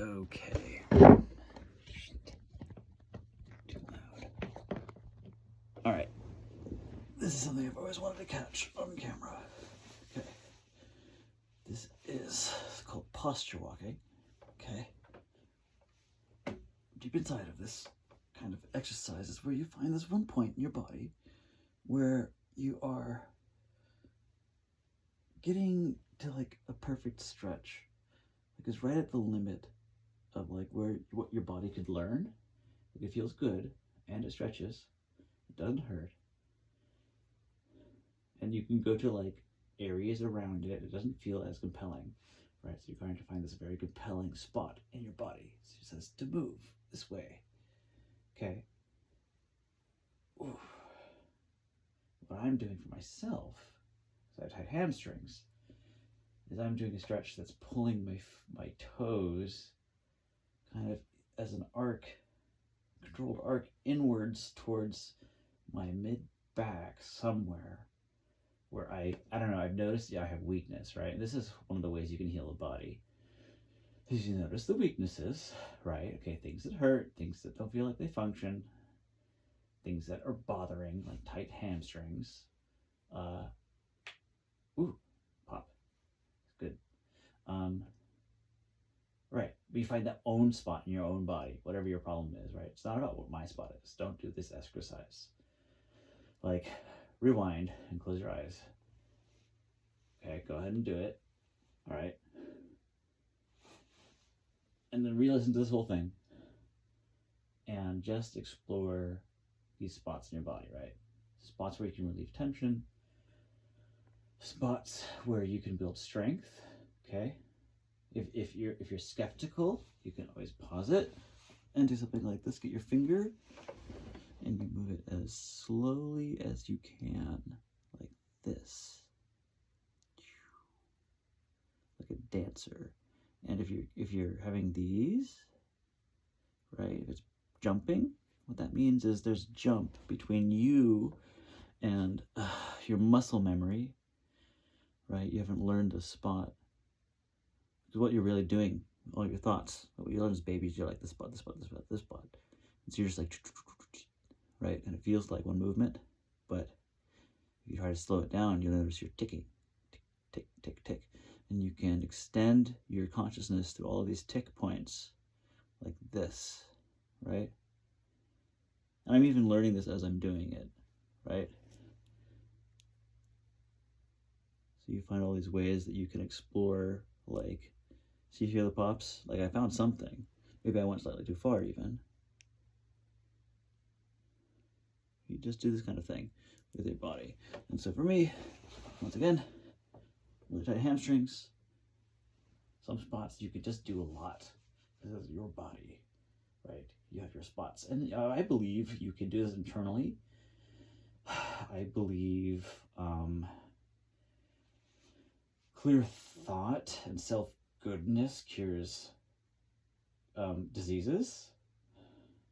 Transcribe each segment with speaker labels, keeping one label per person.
Speaker 1: Okay. Too loud. All right. This is something I've always wanted to catch on camera. Okay. This is called posture walking. Okay. Deep inside of this kind of exercise is where you find this one point in your body where you are getting to like a perfect stretch. Like it's right at the limit of like what your body could learn. Like it feels good and it stretches. It doesn't hurt. And you can go to like areas around it. It doesn't feel as compelling, right? So you're going to find this very compelling spot in your body. So it says to move this way. Okay. Ooh. What I'm doing for myself, because I have tight hamstrings, is I'm doing a stretch that's pulling my toes kind of as an arc, controlled arc inwards towards my mid-back somewhere where I don't know, I've noticed I have weakness, right? And this is one of the ways you can heal the body. Is you notice the weaknesses, right? Okay, things that hurt, things that don't feel like they function, things that are bothering, like tight hamstrings. Ooh, pop. Good. Right. But you find that own spot in your own body, whatever your problem is, right? It's not about what my spot is. Don't do this exercise. Like, rewind and close your eyes. Okay, go ahead and do it. All right. And then re-listen to this whole thing. And just explore these spots in your body, right? Spots where you can relieve tension. Spots where you can build strength, okay? If you're skeptical, you can always pause it and do something like this. Get your finger and you move it as slowly as you can, like this, like a dancer. And if you're having these, right? If it's jumping, what that means is there's jump between you and your muscle memory, right? You haven't learned a spot. Because what you're really doing, all your thoughts, what you learn as babies, you're like this spot, this spot, this spot, this spot. And so you're just like, right? And it feels like one movement, but if you try to slow it down, you'll notice you're ticking, tick, tick, tick, tick. And you can extend your consciousness through all of these tick points like this, right? And I'm even learning this as I'm doing it, right? So you find all these ways that you can explore, like, see if you hear the pops? Like I found something. Maybe I went slightly too far even. You just do this kind of thing with your body. And so for me, once again, really tight hamstrings, some spots you could just do a lot because of your body, right? You have your spots. And I believe you can do this internally. I believe clear thought and self-goodness cures diseases,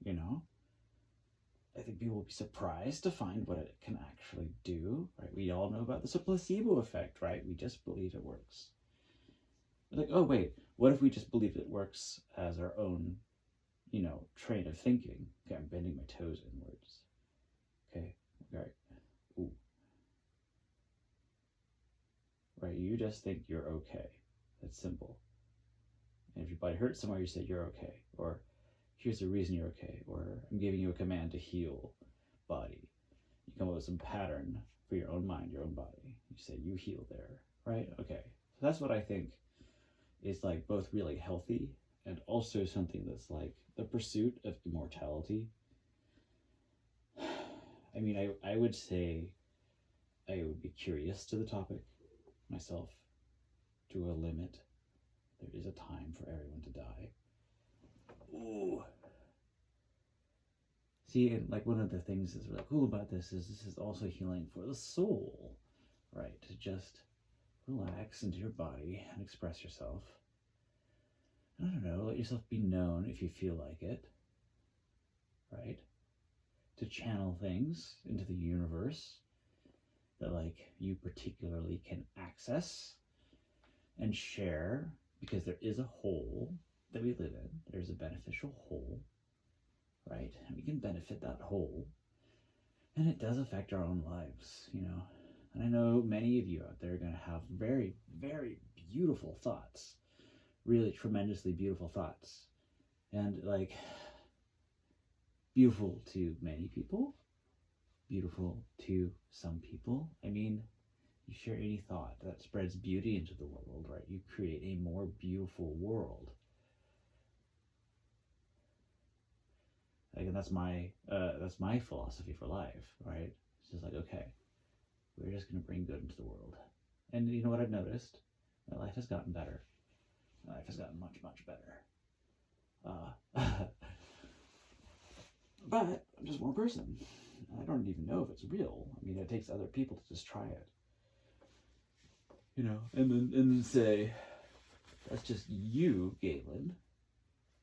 Speaker 1: you know. I think people will be surprised to find what it can actually do, right? We all know about the placebo effect, right? We just believe it works. Like, oh wait, what if we just believe it works as our own, you know, train of thinking? Okay, I'm bending my toes inwards. Okay, all right. Ooh. Right, you just think you're okay. That's simple. And if your body hurts somewhere, you say you're okay. Or here's the reason you're okay. Or I'm giving you a command to heal body. You come up with some pattern for your own mind, your own body. You say you heal there, right? Okay. So that's what I think is like both really healthy and also something that's like the pursuit of immortality. I mean, I would say I would be curious to the topic myself to a limit. There is a time for everyone to die. Ooh. See, and like one of the things that's really cool about this is also healing for the soul, right? To just relax into your body and express yourself. I don't know, let yourself be known if you feel like it, right? To channel things into the universe that like you particularly can access and share because there is a whole, that we live in, there's a beneficial whole, right? And we can benefit that whole. And it does affect our own lives, you know. And I know many of you out there are going to have very, very beautiful thoughts, really tremendously beautiful thoughts. And like, beautiful to many people, beautiful to some people. I mean, you share any thought that spreads beauty into the world, right? You create a more beautiful world. Like, and that's my philosophy for life, right? It's just like, okay, we're just gonna bring good into the world. And you know what I've noticed? My life has gotten better. My life has gotten much, much better. But I'm just one person. I don't even know if it's real. I mean, it takes other people to just try it. You know, and then say, that's just you, Galen.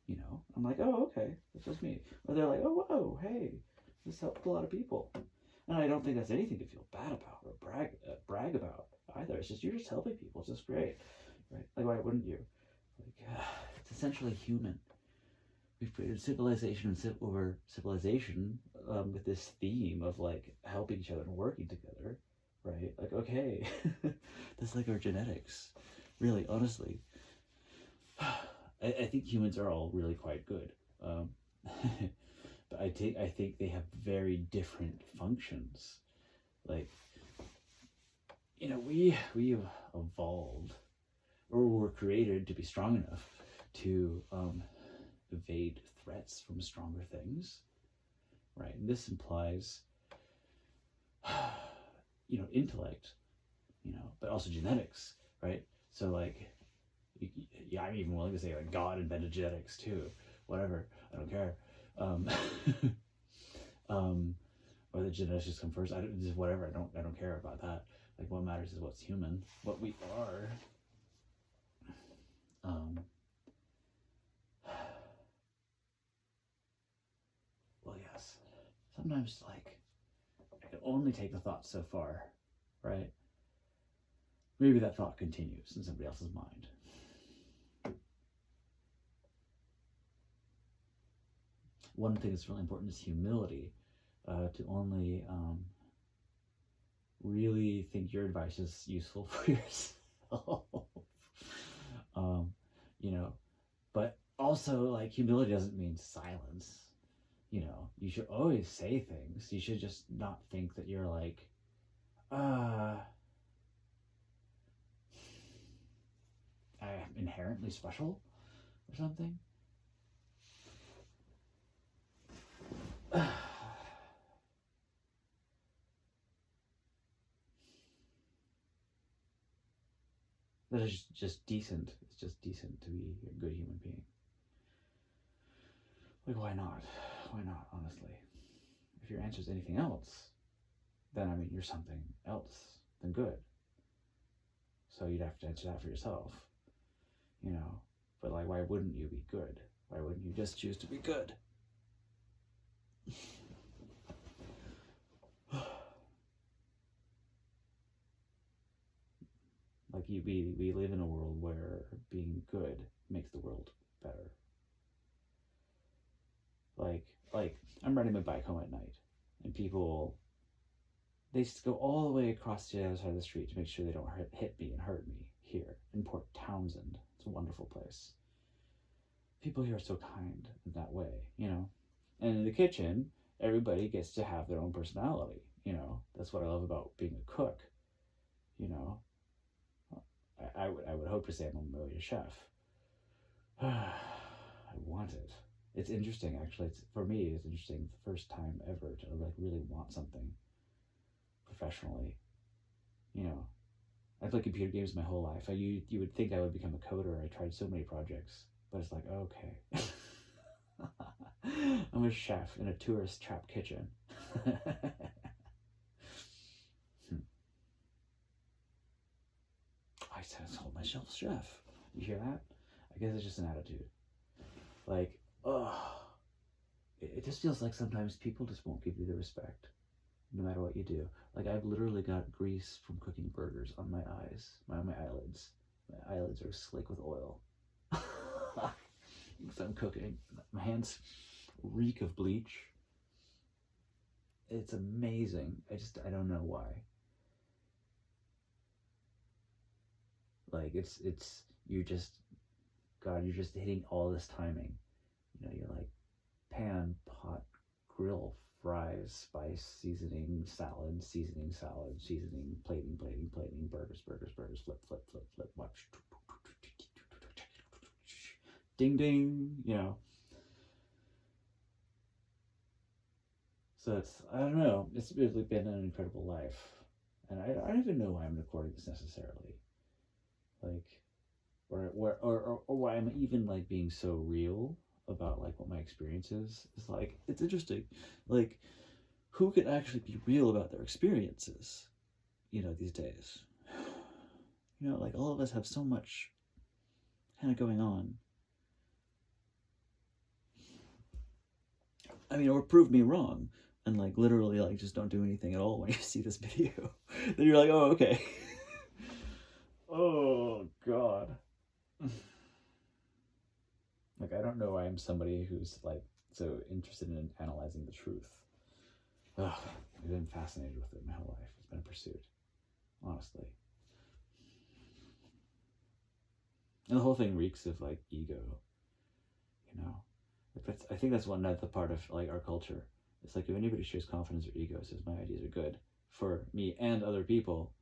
Speaker 1: You know, I'm like, oh, okay, that's just me. Or they're like, oh, whoa, hey, this helped a lot of people. And I don't think that's anything to feel bad about or brag about either. It's just, you're just helping people. It's just great, right? Like, why wouldn't you? Like, it's essentially human. We've created civilization over civilization with this theme of like helping each other and working together, right? Like, okay, that's like our genetics, really, honestly. I think humans are all really quite good, but I think they have very different functions. Like, you know, we evolved, or were created to be strong enough to evade threats from stronger things, right? And this implies, you know, intellect, you know, but also genetics, right? So like, yeah, I'm even willing to say like God invented genetics too. Whatever, I don't care. Or the genetics just come first. Just whatever. I don't care about that. Like, what matters is what's human, what we are. Well, yes. Sometimes like I can only take the thought so far, right? Maybe that thought continues in somebody else's mind. One thing that's really important is humility, to only really think your advice is useful for yourself. You know, but also like humility doesn't mean silence. You know, you should always say things. You should just not think that you're like, I'm inherently special or something. That is just decent. It's just decent to be a good human being. Like, why not? Why not, honestly? If your answer is anything else, then, I mean, you're something else than good. So you'd have to answer that for yourself, you know? But, like, why wouldn't you be good? Why wouldn't you just choose to be good? Like, we live in a world where being good makes the world better. Like I'm riding my bike home at night, and people, they just go all the way across the other side of the street to make sure they don't hit me and hurt me here in Port Townsend. It's a wonderful place. People here are so kind in that way, you know? And in the kitchen, everybody gets to have their own personality, you know? That's what I love about being a cook, you know? I would hope to say I'm a million chef. I want it. It's interesting, actually. For me, it's interesting. It's the first time ever to like really want something professionally. You know, I played computer games my whole life. You would think I would become a coder. I tried so many projects, but it's like, okay. I'm a chef in a tourist trap kitchen. I said I told myself chef. You hear that? I guess it's just an attitude. Like, it just feels like sometimes people just won't give you the respect, no matter what you do. Like, I've literally got grease from cooking burgers on my eyes, my eyelids. My eyelids are slick with oil. because I'm cooking. My hands reek of bleach. It's amazing. I don't know why. Like you're just hitting all this timing. You're like pan, pot, grill, fries, spice, seasoning, salad, plating, burgers, flip, watch. Ding ding, So I don't know. It's really been an incredible life. And I don't even know why I'm recording this necessarily. Like, or why I'm even like being so real about like what my experience is. It's like, it's interesting. Like, who can actually be real about their experiences, these days? Like all of us have so much kind of going on. I mean, or prove me wrong and like literally like just don't do anything at all when you see this video. Then you're like, oh, okay. Oh God. Like, I don't know why I'm somebody who's like so interested in analyzing the truth. Ugh, I've been fascinated with it my whole life. It's been a pursuit, honestly. And the whole thing reeks of like ego, I think that's one other part of like our culture. It's like if anybody shares confidence or ego, says my ideas are good for me and other people,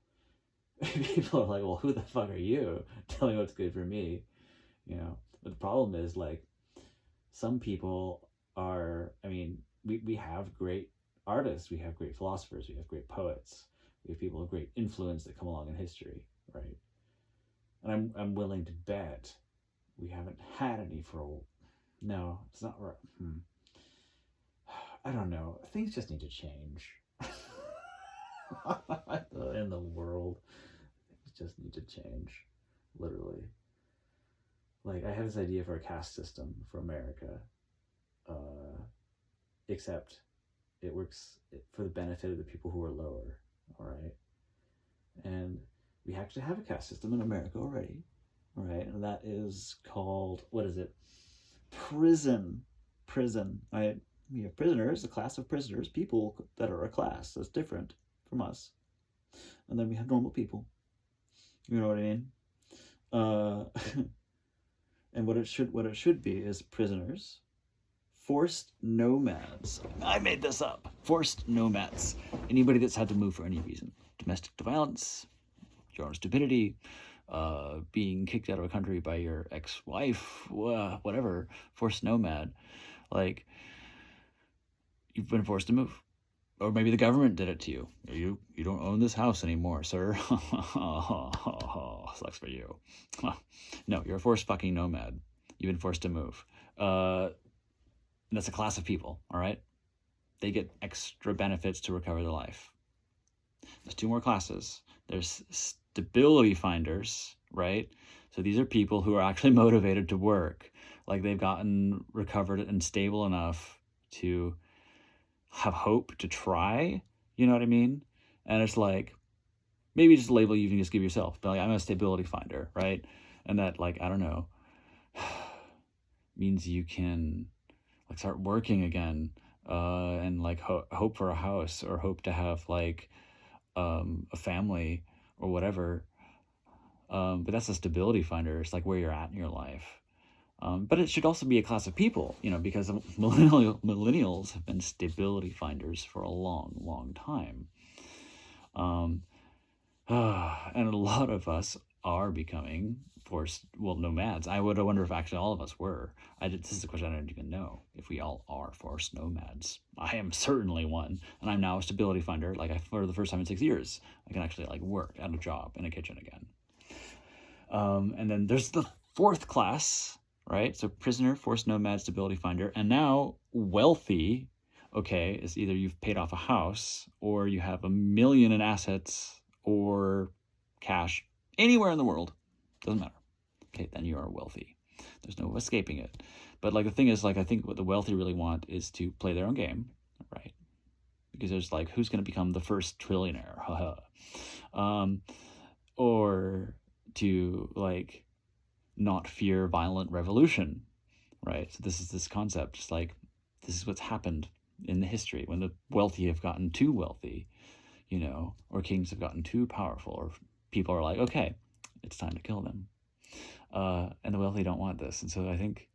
Speaker 1: people are like, well, who the fuck are you? Tell me what's good for me, But the problem is like some people are, we have great artists, we have great philosophers, we have great poets, we have people of great influence that come along in history, right? And I'm willing to bet we haven't had any for no, it's not right. I don't know. Things just need to change. In the world, things just need to change. Literally. Like, I have this idea for a caste system for America. Except it works for the benefit of the people who are lower. All right. And we actually have a caste system in America already. All right. And that is called, what is it? Prison, right? We have prisoners, a class of prisoners, people that are a class that's different from us. And then we have normal people. You know what I mean? And what it should be is prisoners, forced nomads. I made this up. Forced nomads. Anybody that's had to move for any reason. Domestic violence, your own stupidity, being kicked out of a country by your ex-wife, whatever, forced nomad. Like, you've been forced to move. Or maybe the government did it to you. You don't own this house anymore, sir. Sucks for you. No, you're a forced fucking nomad. You've been forced to move. That's a class of people, all right? They get extra benefits to recover their life. There's two more classes. There's stability finders, right? So these are people who are actually motivated to work. Like, they've gotten recovered and stable enough to have hope to try, you know what I mean? And it's like, maybe just a label you can just give yourself, but like, I'm a stability finder, right? And that, like, I don't know, means you can like start working again, and like hope for a house, or hope to have like a family or whatever. But that's a stability finder. It's like where you're at in your life. But it should also be a class of people, because millennials have been stability finders for a long, long time. And a lot of us are becoming forced, nomads. I wonder if actually all of us were. This is a question I don't even know, if we all are forced nomads. I am certainly one, and I'm now a stability finder. Like, for the first time in 6 years, I can actually like work at a job in a kitchen again. And then there's the fourth class, right? So prisoner, forced nomad, stability finder, and now wealthy. Okay, is either you've paid off a house, or you have $1 million in assets or cash anywhere in the world. Doesn't matter. Okay, then you are wealthy. There's no escaping it. But like, the thing is, like, I think what the wealthy really want is to play their own game, right? Because there's like, who's going to become the first trillionaire? Or to like not fear violent revolution, right? So this is this concept, just like this is what's happened in the history when the wealthy have gotten too wealthy, you know, or kings have gotten too powerful, or people are like, okay, it's time to kill them. And the wealthy don't want this. And so I think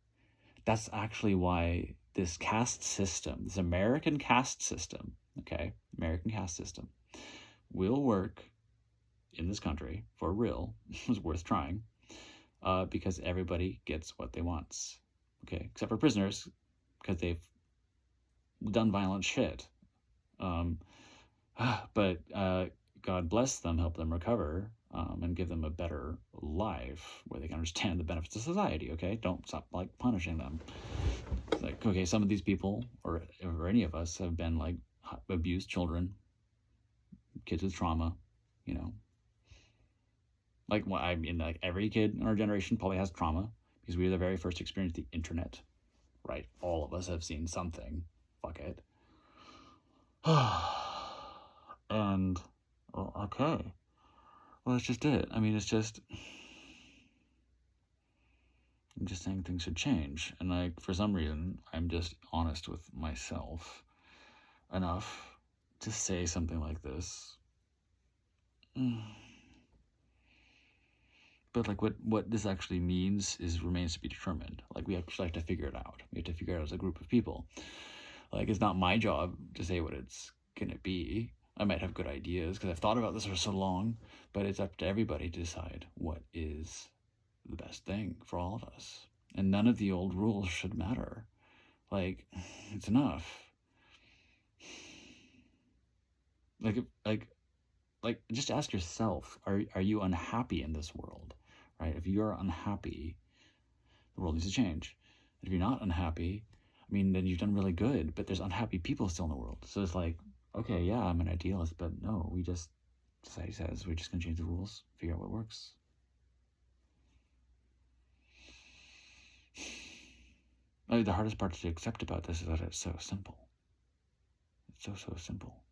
Speaker 1: that's actually why this caste system, this American caste system, okay, American caste system, will work in this country for real. It's worth trying, because everybody gets what they want, okay, except for prisoners, because they've done violent shit. Um, but God bless them, help them recover, and give them a better life where they can understand the benefits of society. Okay, don't stop like punishing them. Like, okay, some of these people, or any of us, have been like abused children, kids with trauma, you know. Like, well, I mean, like every kid in our generation probably has trauma because we were the very first to experience the internet, right? All of us have seen something. Fuck it. And, well, okay. Well, that's just it. I mean, it's just, I'm just saying things should change. And like, for some reason, I'm just honest with myself enough to say something like this. But like, what this actually means remains to be determined. Like, we actually have to figure it out. We have to figure it out as a group of people. Like, it's not my job to say what it's gonna be. I might have good ideas because I've thought about this for so long, but it's up to everybody to decide what is the best thing for all of us. And none of the old rules should matter. Like, it's enough. Like, just ask yourself, are you unhappy in this world? Right? If you're unhappy, the world needs to change. If you're not unhappy, I mean, then you've done really good, but there's unhappy people still in the world. So it's like, okay, yeah, I'm an idealist, but no, society says we're just gonna change the rules, figure out what works. I mean, the hardest part to accept about this is that it's so simple. It's so simple.